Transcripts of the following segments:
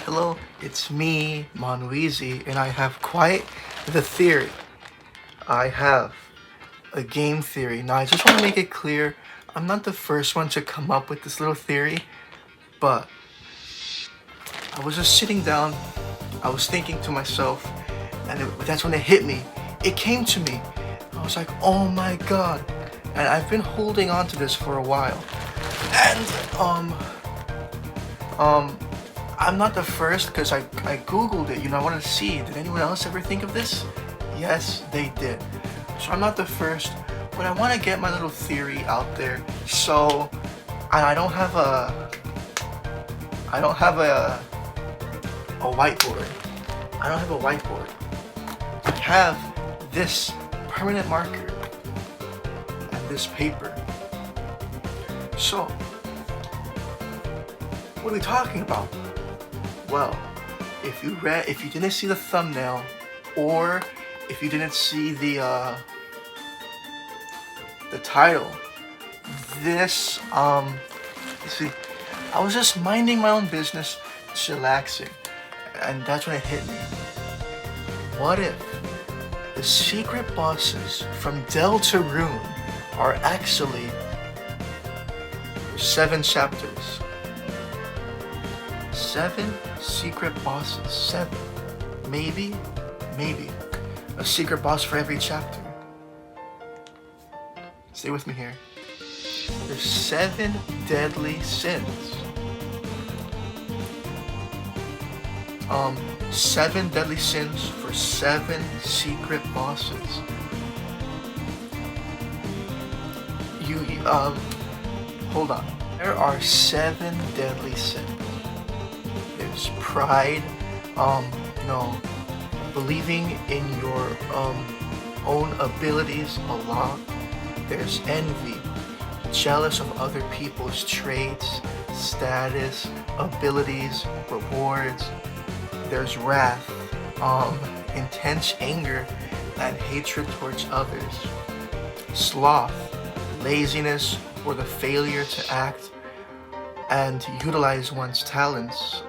hello, it's me, Monweezy, and I have quite the theory. I have a game theory. Now, I just want to make it clear, I'm not the first one to come up with this little theory, but I was just sitting down, I was thinking to myself, and that's when it hit me. It came to me. I was like, oh my god. And I've been holding on to this for a while. And, I'm not the first because I googled it. I wanted to see, did anyone else ever think of this? Yes, they did. So I'm not the first, but I want to get my little theory out there. So I don't have a whiteboard. I don't have a whiteboard. I have this permanent marker and this paper. So what are we talking about? Well, if you didn't see the thumbnail, or if you didn't see the title, this you see, I was just minding my own business, chillaxing, and that's when it hit me. What if the secret bosses from Deltarune are actually 7 chapters? 7 secret bosses. 7. Maybe a secret boss for every chapter. Stay with me here. There's 7 deadly sins. 7 deadly sins for 7 secret bosses. Hold on. There are 7 deadly sins. There's pride, believing in your own abilities a lot. There's envy, jealous of other people's traits, status, abilities, rewards. There's wrath, intense anger and hatred towards others. Sloth, laziness, or the failure to act and utilize one's talents.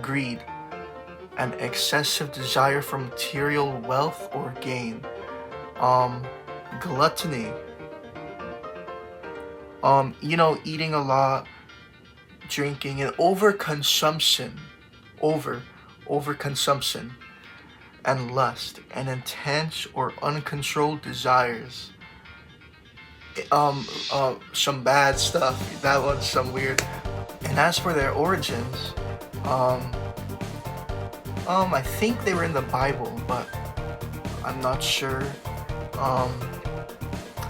Greed, an excessive desire for material wealth or gain. Gluttony, eating a lot, drinking, and overconsumption, and lust, and intense or uncontrolled desires. Some bad stuff. That one's some weird. And as for their origins, I think they were in the Bible, but I'm not sure.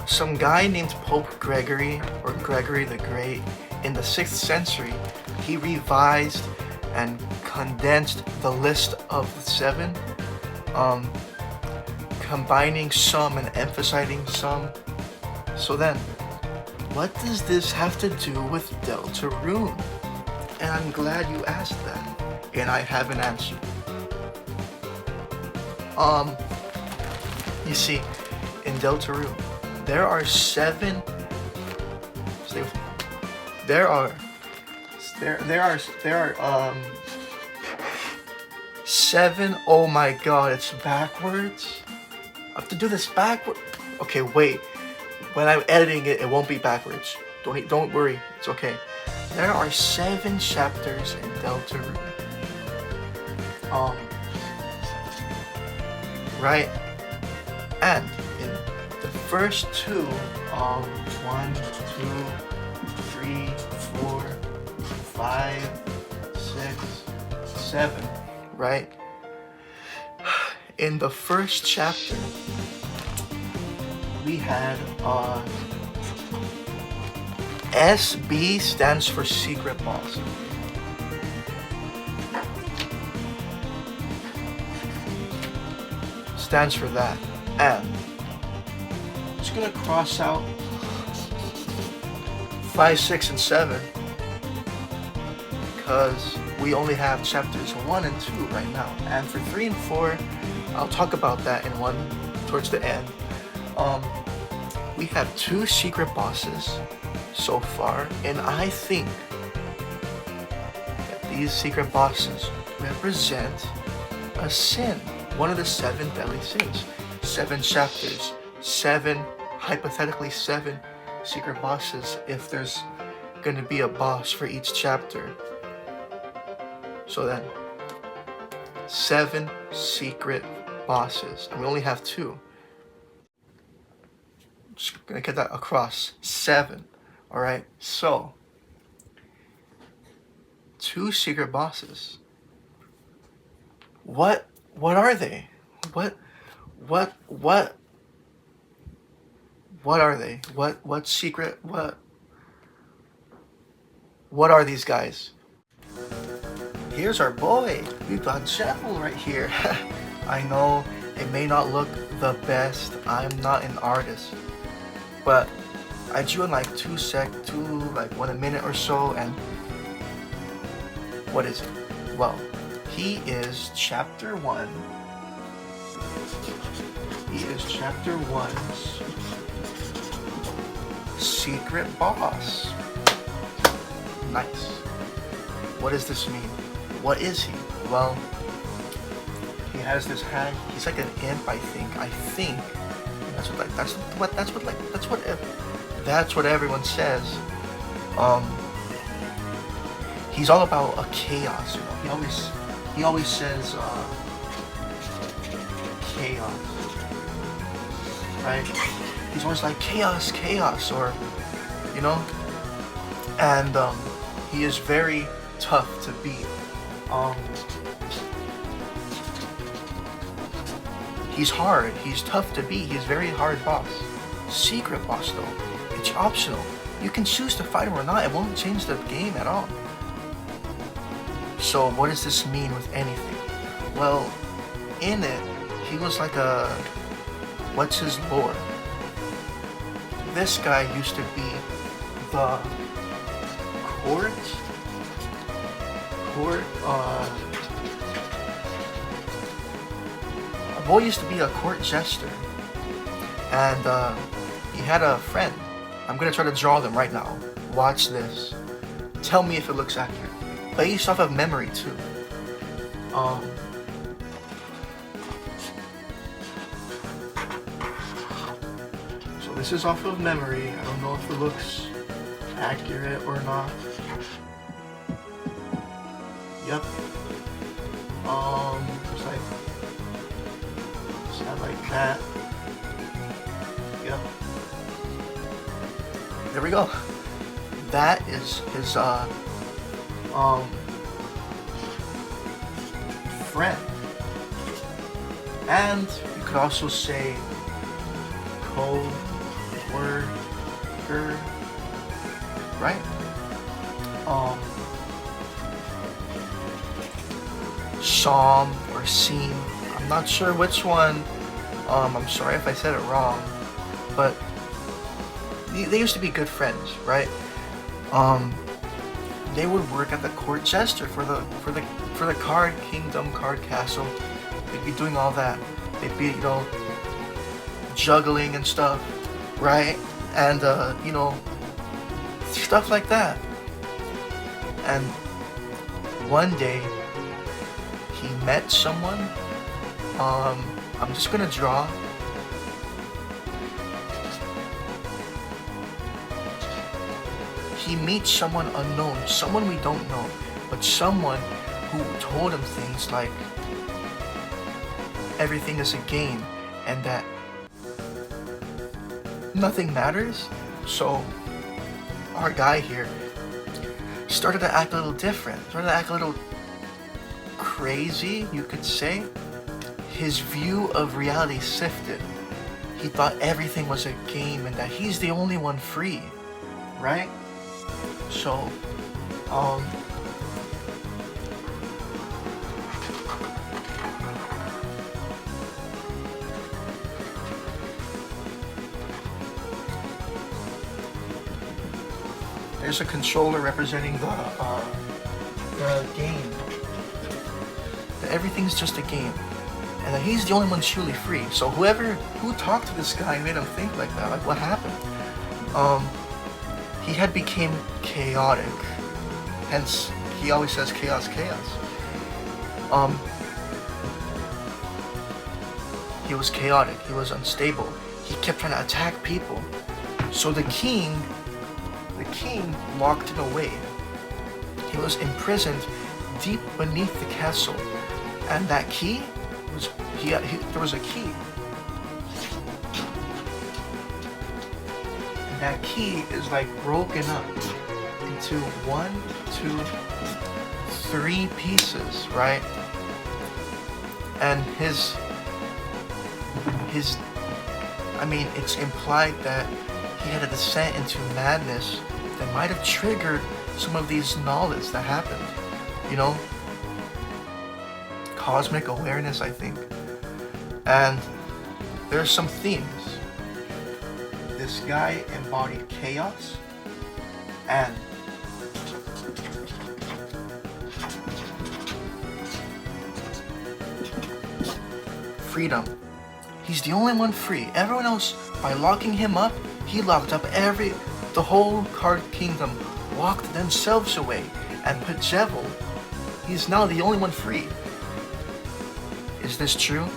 Some guy named Pope Gregory, or Gregory the Great, in the 6th century, he revised and condensed the list of the 7, combining some and emphasizing some. So then, what does this have to do with Deltarune? And I'm glad you asked that, and I have an answer. You see, in Deltarune, there are 7. Stay with me. There are 7. Oh my god, it's backwards. I have to do this backward. Okay, wait. When I'm editing it, it won't be backwards. Don't worry, it's okay. There are 7 chapters in Deltarune. Right? And in the first 2, 1, 2, 3, 4, 5, 6, 7, right? In the first chapter, we had SB stands for secret boss. Stands for that. And I'm just gonna cross out 5, 6, and 7 because we only have chapters 1 and 2 right now. And for 3 and 4, I'll talk about that in one towards the end. We have 2 secret bosses so far, and I think that these secret bosses represent a sin, one of the 7 deadly sins. 7 chapters, 7, hypothetically 7 secret bosses if there's gonna be a boss for each chapter. So then, 7 secret bosses, and we only have 2. Just gonna get that across. 7. Alright, so 2 secret bosses. What are they? What are they? What secret what are these guys? Here's our boy. We've got Jevil right here. I know it may not look the best. I'm not an artist, but I drew in like 1 a minute or so, and what is it? Well, he is chapter 1. He is chapter 1's secret boss. Nice. What does this mean? What is he? Well, he has this hand. He's like an imp, I think. That's what everyone says. He's all about a chaos, you know. He always says chaos, right? He's always like chaos, or you know. And he is very tough to beat. He's hard. He's tough to beat. He's very hard boss. Secret boss though, it's optional. You can choose to fight him or not. It won't change the game at all. So what does this mean with anything? Well, in it, he was like a, what's his lore? This guy used to be the court, a boy used to be a court jester, and he had a friend. I'm gonna try to draw them right now. Watch this. Tell me if it looks accurate. Based off of memory too. So this is off of memory. I don't know if it looks accurate or not. Yep. It's like that. Yep. There we go. That is his friend. And you could also say co-worker, right? Psalm or Seam. I'm not sure which one. I'm sorry if I said it wrong, but they used to be good friends, right? They would work at the court jester for the card kingdom, card castle. They'd be doing all that. They'd be, you know, juggling and stuff, right? And you know, stuff like that. And one day he met someone. I'm just gonna draw. He meets someone unknown, someone we don't know, but someone who told him things like everything is a game and that nothing matters. So our guy here started to act a little different, started to act a little crazy, you could say. His view of reality shifted. He thought everything was a game and that he's the only one free, right? So, there's a controller representing the game. That everything's just a game, and that he's the only one truly free. So who talked to this guy and made him think like that? Like, what happened? He had become chaotic. Hence, he always says chaos, chaos. Um, he was chaotic. He was unstable. He kept trying to attack people. So the king locked him away. He was imprisoned deep beneath the castle, and that key was there was a key. And that key is like broken up into 1, 2, 3 pieces, right? And I mean, it's implied that he had a descent into madness that might have triggered some of these knowledge that happened. You know? Cosmic awareness, I think. And there's some themes. This guy embodied chaos and freedom. He's the only one free. Everyone else, by locking him up, he locked up the whole card kingdom, locked themselves away, and put Jevil. He's now the only one free. Is this true?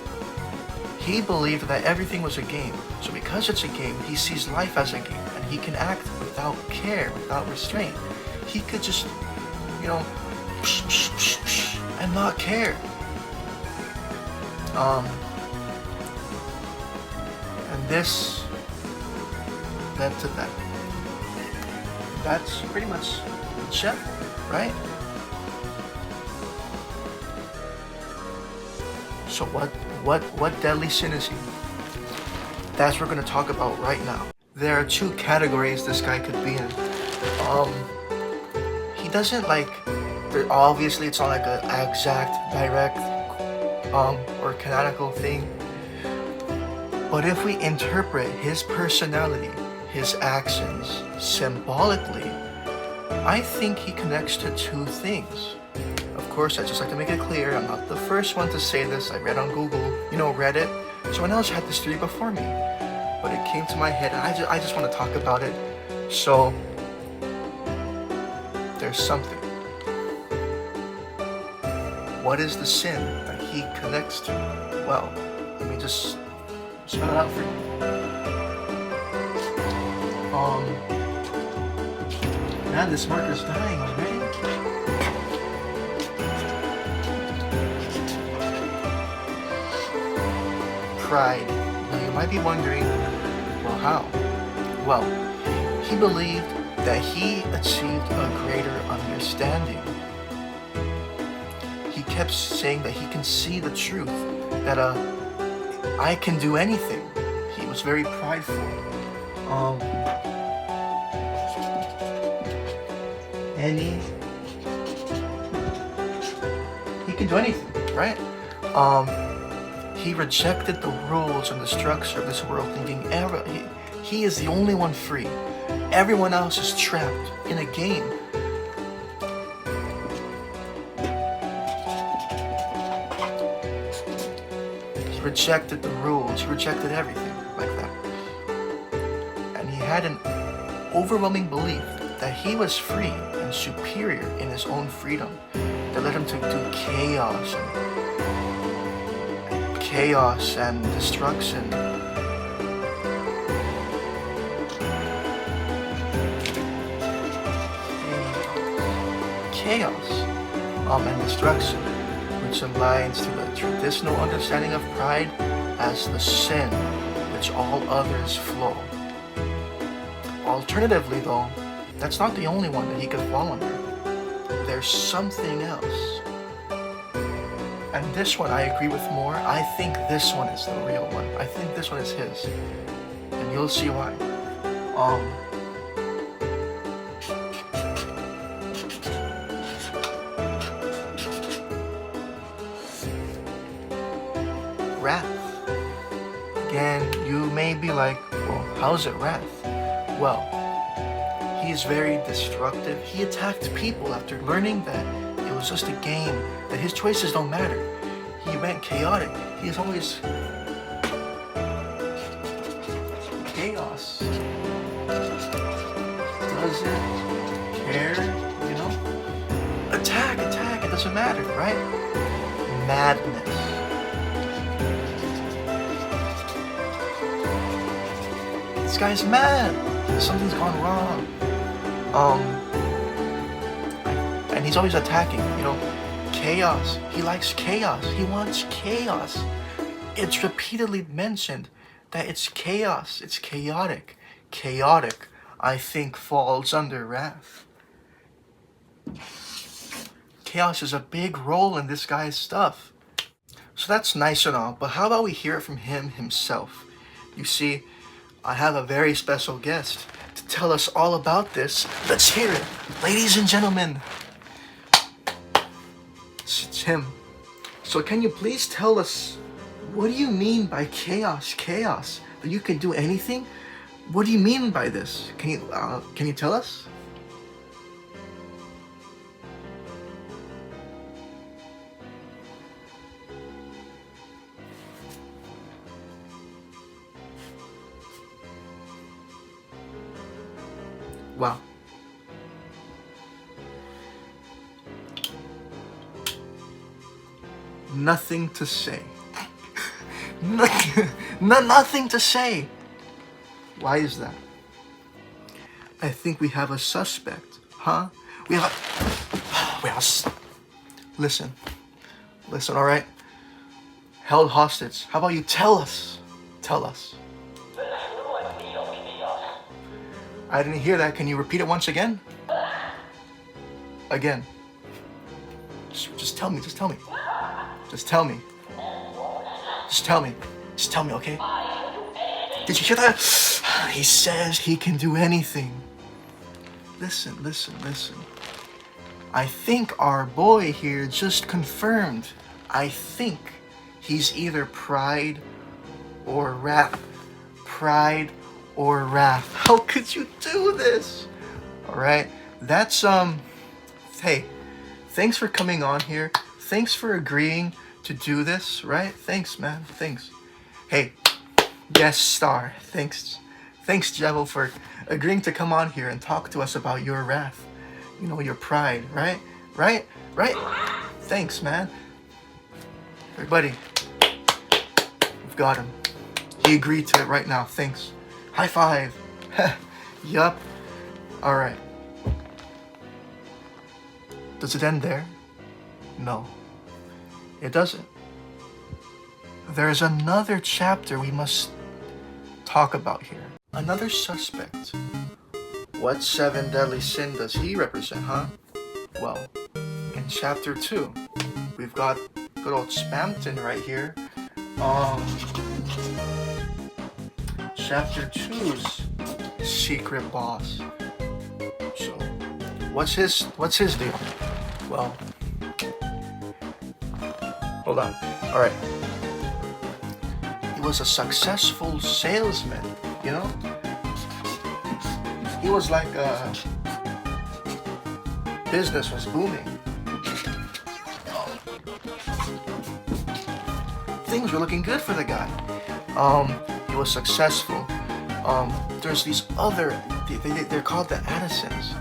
He believed that everything was a game. So because it's a game, he sees life as a game, and he can act without care, without restraint. He could just, you know, and not care. And this led to that. That's pretty much Jevil, right? So what deadly sin is he? That's what we're gonna talk about right now. There are 2 categories this guy could be in. He doesn't like. Obviously, it's not like an exact, direct, or canonical thing. But if we interpret his personality, his actions symbolically, I think he connects to 2 things. Of course, I just like to make it clear, I'm not the first one to say this. I read on Google, Reddit. Someone else had this theory before me, but it came to my head, and I just want to talk about it. So there's something. What is the sin that he connects to? Well, let me just spell it out for you. Man, this marker's dying already. Pride. Now you might be wondering, well, how? Well, he believed that he achieved a greater understanding. He kept saying that he can see the truth, that I can do anything. He was very prideful. He can do anything, right? He rejected the rules and the structure of this world, thinking he is the only one free. Everyone else is trapped in a game. He rejected the rules. He rejected everything like that. And he had an overwhelming belief that he was free and superior in his own freedom that led him to do chaos and destruction. Chaos and destruction, which aligns to the traditional understanding of pride as the sin which all others flow. Alternatively, though, that's not the only one that he could fall under. There's something else. And this one I agree with more. I think this one is the real one. I think this one is his. And you'll see why. Wrath. Again, you may be like, well, how's it wrath? Well, he is very destructive. He attacked people after learning that it was just a game, that his choices don't matter. He went chaotic. He is always chaos. Doesn't care, Attack, it doesn't matter, right? madness. This guy's mad. Something's gone wrong. And he's always attacking, chaos. He likes chaos. He wants chaos. It's repeatedly mentioned that it's chaos. It's chaotic. Chaotic, I think, falls under wrath. Chaos is a big role in this guy's stuff. So that's nice and all, but how about we hear it from him himself? You see, I have a very special guest to tell us all about this. Let's hear it, ladies and gentlemen. It's him. So can you please tell us, what do you mean by chaos? Chaos? That you can do anything? What do you mean by this? Can you tell us? Wow. Nothing to say. Nothing to say. Why is that? I think we have a suspect, huh? Listen, all right? Held hostage. How about you tell us? Tell us. I didn't hear that. Can you repeat it once again? Again. Just tell me. Just tell me. Just tell me. Just tell me. Just tell me, okay? Did you hear that? He says he can do anything. Listen. I think our boy here just confirmed. I think he's either pride or wrath. Pride or wrath. How could you do this? All right. That's, hey, thanks for coming on here. Thanks for agreeing to do this, right? Thanks, man. Thanks. Hey, guest star. Thanks, Jevil, for agreeing to come on here and talk to us about your wrath. Your pride, right? Right? Thanks, man. Everybody, we've got him. He agreed to it right now. Thanks. High five. Yup. All right. Does it end there? No, it doesn't. There's another chapter we must talk about here. Another suspect. What 7 deadly sin does he represent, huh? Well, in chapter 2, we've got good old Spamton right here. Chapter 2's secret boss. So, what's his deal? Well, hold on. All right. He was a successful salesman, He was like, business was booming. Things were looking good for the guy. He was successful. There's these other, they're called the Addisons.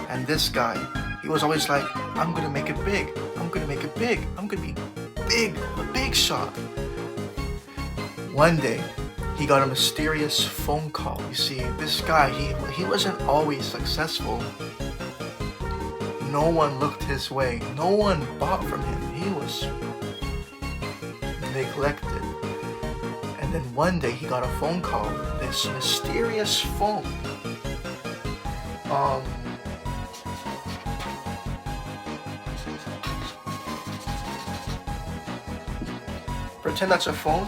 And this guy, he was always like, I'm gonna make it big. I'm gonna make it big. I'm gonna be big, a big shot. One day, he got a mysterious phone call. You see, this guy, he wasn't always successful. No one looked his way. No one bought from him. He was neglected. And then one day he got a phone call. This mysterious phone. Pretend that's a phone.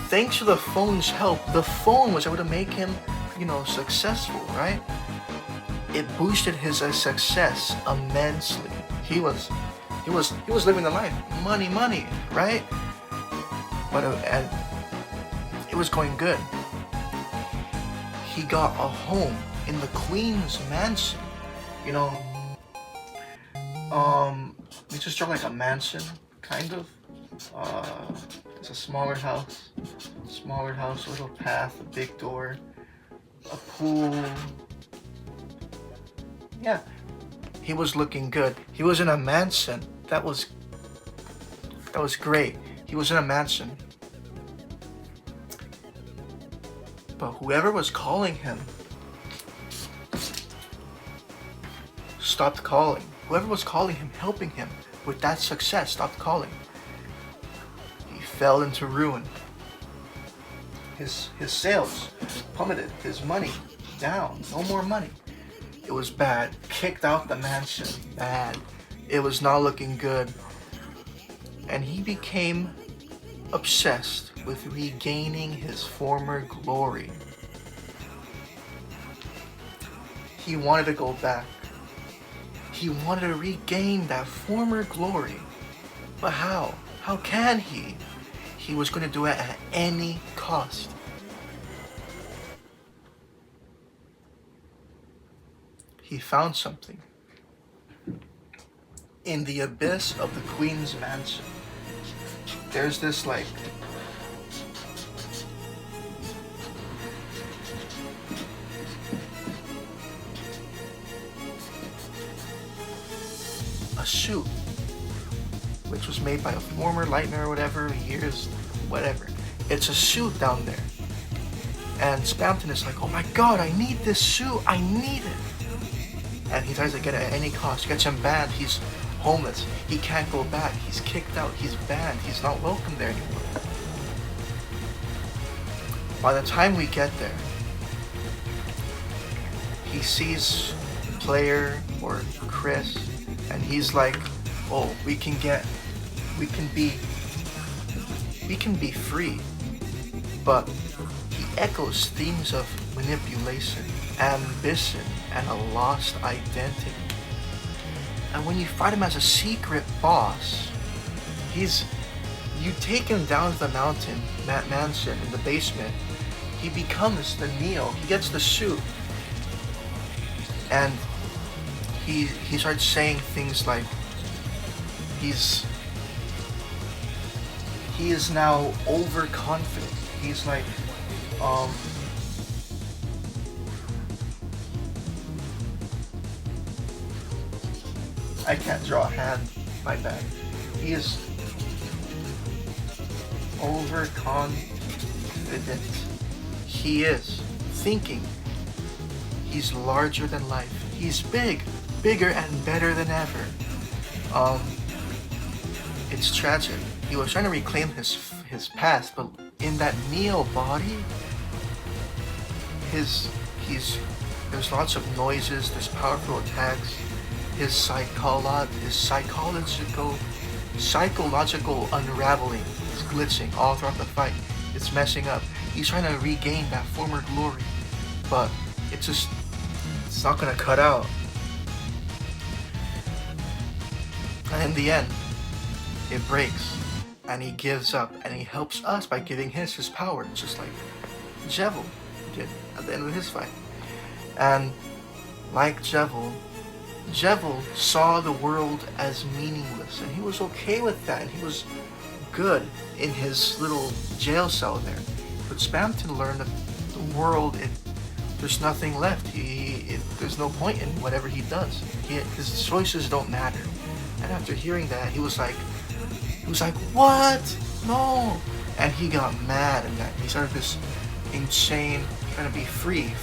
Thanks to the phone's help, the phone was able to make him, successful, right? It boosted his success immensely. He was living the life, money, right? But and it was going good. He got a home in the Queen's mansion. It's just like a mansion, kind of. It's a smaller house, a little path, a big door, a pool. Yeah, he was looking good. He was in a mansion that was That was great. He was in a mansion. But whoever was calling him stopped calling. Whoever was calling him, helping him with that success, stopped calling. He fell into ruin. His sales plummeted. His money down. No more money. It was bad. Kicked out the mansion. Bad. It was not looking good. And he became obsessed with regaining his former glory. He wanted to go back. He wanted to regain that former glory. But how? How can he? He was going to do it at any cost. He found something in the abyss of the Queen's mansion. There's this like a suit which was made by a former Lightner or whatever, years, whatever. It's a suit down there. And Spamton is like, oh my god, I need this suit, I need it. And he tries to get it at any cost. Gets him banned, he's homeless. He can't go back, he's kicked out, he's banned, he's not welcome there anymore. By the time we get there, he sees Player or Chris, and he's like, oh, we can be free. But he echoes themes of manipulation, ambition, and a lost identity. And when you fight him as a secret boss, you take him down to the mountain, that mansion in the basement, he becomes the Neo, he gets the suit, and he starts saying things like, he is now overconfident. He's like, I can't draw a hand, my bad. He is overconfident. He is thinking he's larger than life. He's bigger and better than ever. It's tragic. He was trying to reclaim his past, but in that Neo body, there's lots of noises, there's powerful attacks, his psychological unraveling is glitching all throughout the fight. It's messing up. He's trying to regain that former glory, but it's not gonna cut out. And in the end, it breaks, and he gives up, and he helps us by giving his power, just like Jevil did at the end of his fight. And like Jevil saw the world as meaningless, and he was okay with that, and he was good in his little jail cell there. But Spamton learned that the world, there's nothing left. There's no point in whatever he does. His choices don't matter. And after hearing that, he was like, what? No! And he got mad, and that he started this insane trying to be free.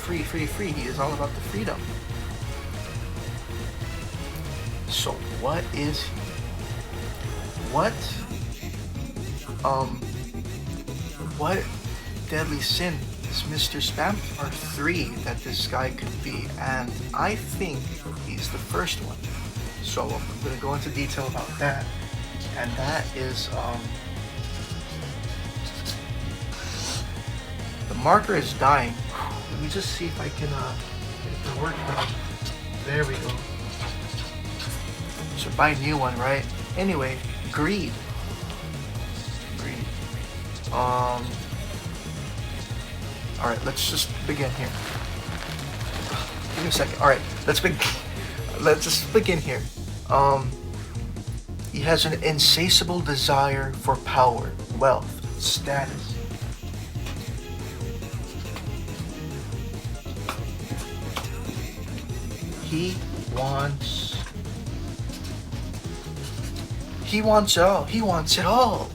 He is all about the freedom. So what is he? What deadly sin is Mr. Spamton? Or three that this guy could be, and I think he's the first one. So I'm gonna go into detail about that, and that is the marker is dying. Let me just see if I can get it to work now. There we go. Should buy a new one, right? Anyway, greed. Alright, let's just begin here. Give me a second. Alright, let's just begin here. He has an insatiable desire for power, wealth, status. He wants it all. He wants it all.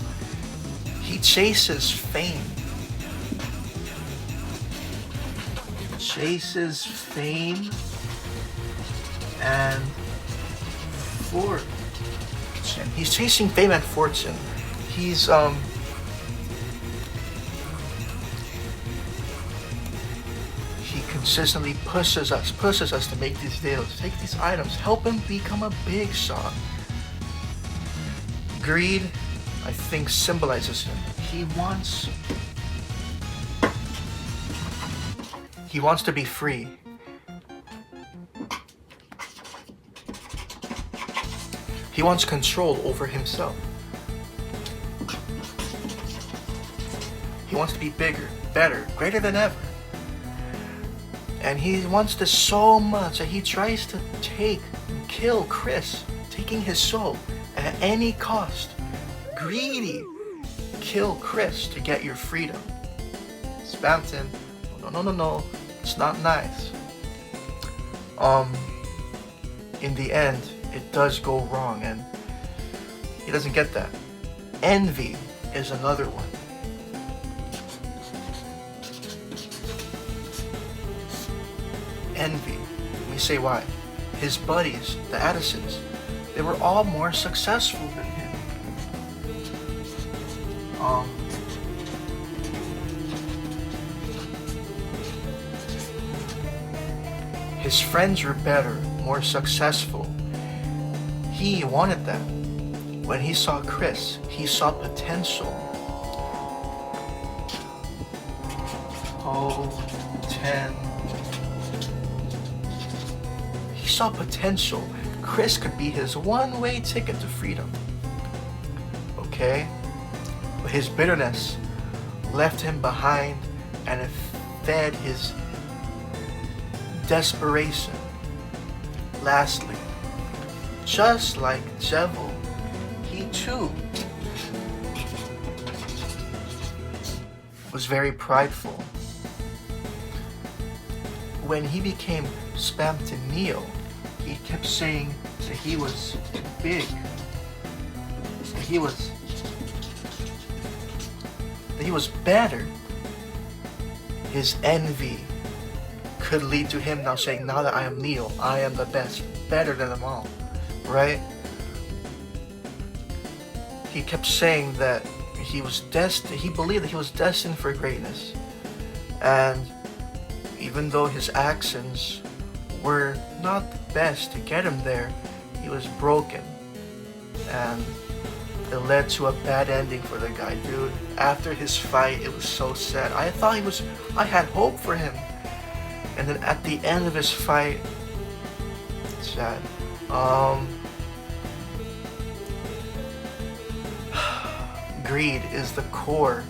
He chases fame. Chases fame and fortune. He's chasing fame and fortune. He's he consistently pushes us to make these deals, take these items, help him become a big shot. Greed, I think, symbolizes him. He wants to be free. He wants control over himself. He wants to be bigger, better, greater than ever. And he wants this so much that he tries to kill Chris, taking his soul at any cost. Greedy. Kill Chris to get your freedom. Spamton, no. It's not nice. In the end, it does go wrong, and he doesn't get that. Envy is another one. Envy. Let me say why. His buddies, the Addisons, they were all more successful than him. His friends were better, more successful. He wanted that. When he saw Chris, he saw potential. He saw potential. Chris could be his one-way ticket to freedom. Okay? But his bitterness left him behind, and it fed his desperation. Lastly, just like Jevil, he too was very prideful. When he became Spamptonton, he kept saying that he was big, that he was better. His envy could lead to him now saying, now that I am Neo, I am the best, better than them all, right? He kept saying that he believed that he was destined for greatness. And even though his actions were not the best to get him there, he was broken. And it led to a bad ending for the guy, dude. After his fight, it was so sad. I had hope for him. And then at the end of his fight, it's sad. Greed is the core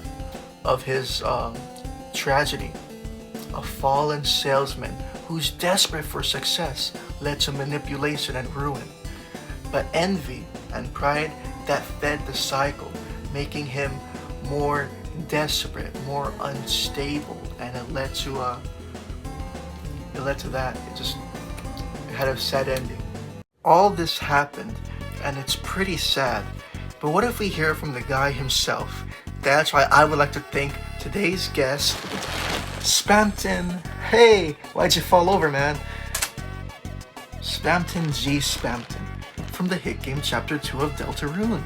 of his tragedy. A fallen salesman who's desperate for success led to manipulation and ruin. But envy and pride, that fed the cycle, making him more desperate, more unstable, and it led to that. It had a sad ending. All this happened, and it's pretty sad. But what if we hear from the guy himself? That's why I would like to thank today's guest, Spamton. Hey, why'd you fall over, man? Spamton from the hit game Chapter 2 of Deltarune.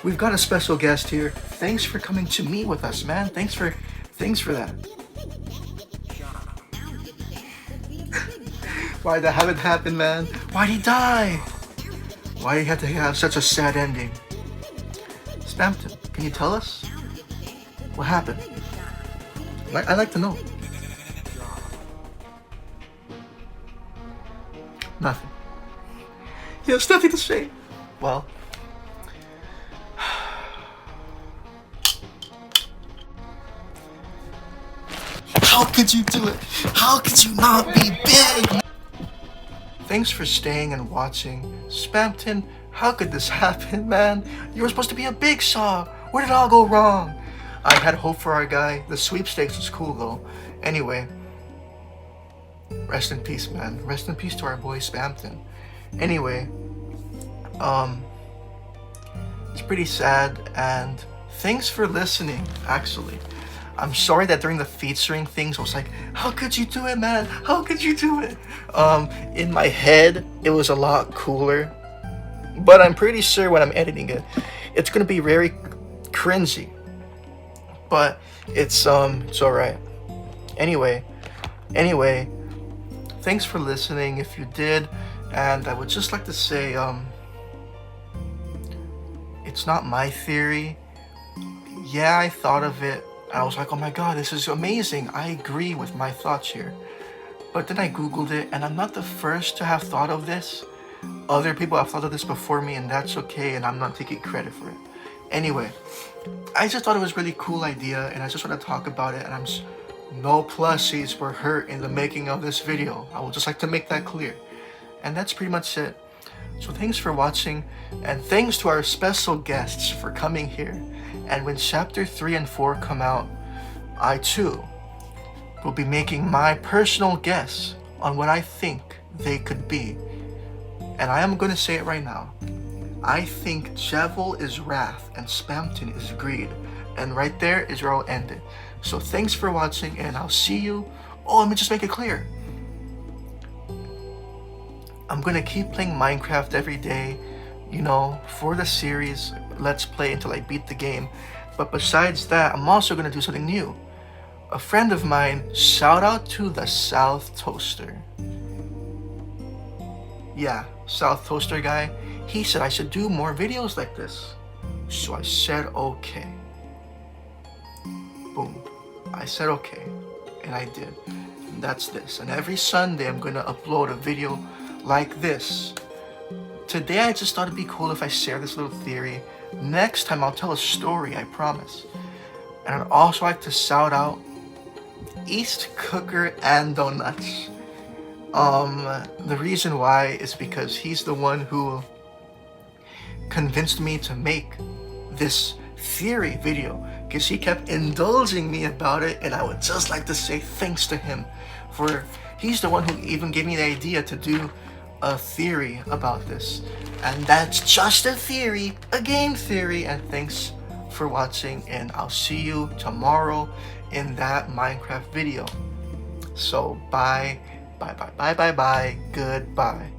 We've got a special guest here. Thanks for coming to meet with us, man. Thanks for that. Why'd that have it happen, man? Why'd he die? Why did he have to have such a sad ending? Spamton, can you tell us what happened? I'd like to know. Nothing. He has nothing to say. Well, how could you do it? How could you not be big? Thanks for staying and watching. Spamton, how could this happen, man? You were supposed to be a big shot. Where did it all go wrong? I had hope for our guy. The sweepstakes was cool though. Anyway, rest in peace, man. Rest in peace to our boy Spamton. Anyway, It's pretty sad, and thanks for listening, actually. I'm sorry that during the featuring things, I was like, how could you do it, man? How could you do it? In my head, it was a lot cooler, but I'm pretty sure when I'm editing it, it's gonna be very cringy. But it's alright. Anyway, thanks for listening if you did, and I would just like to say, it's not my theory. Yeah, I thought of it. I was like, oh my god, this is amazing. I agree with my thoughts here. But then I Googled it, and I'm not the first to have thought of this. Other people have thought of this before me, and that's okay, and I'm not taking credit for it. Anyway, I just thought it was a really cool idea, and I just want to talk about it, and no plushies were hurt in the making of this video. I would just like to make that clear. And that's pretty much it. So thanks for watching, and thanks to our special guests for coming here. And when chapter 3 and 4 come out, I too will be making my personal guess on what I think they could be. And I am going to say it right now. I think Jevil is wrath and Spamton is greed. And right there is where I'll end it. So thanks for watching, and I'll see you. Oh, let me just make it clear. I'm gonna keep playing Minecraft every day, for the series Let's Play until I beat the game. But besides that, I'm also gonna do something new. A friend of mine, shout out to the South Toaster. Yeah, South Toaster guy, he said I should do more videos like this. So I said okay. Boom. I said okay, and I did. And that's this. And every Sunday I'm gonna upload a video like this. Today I just thought it'd be cool if I share this little theory. Next time I'll tell a story, I promise. And I'd also like to shout out East Cooker and Donuts. The reason why is because he's the one who convinced me to make this theory video, because he kept indulging me about it, and I would just like to say thanks to him for he's the one who even gave me the idea to do a theory about this. And that's just a theory, a game theory. And thanks for watching, and I'll see you tomorrow in that Minecraft video. So bye, goodbye.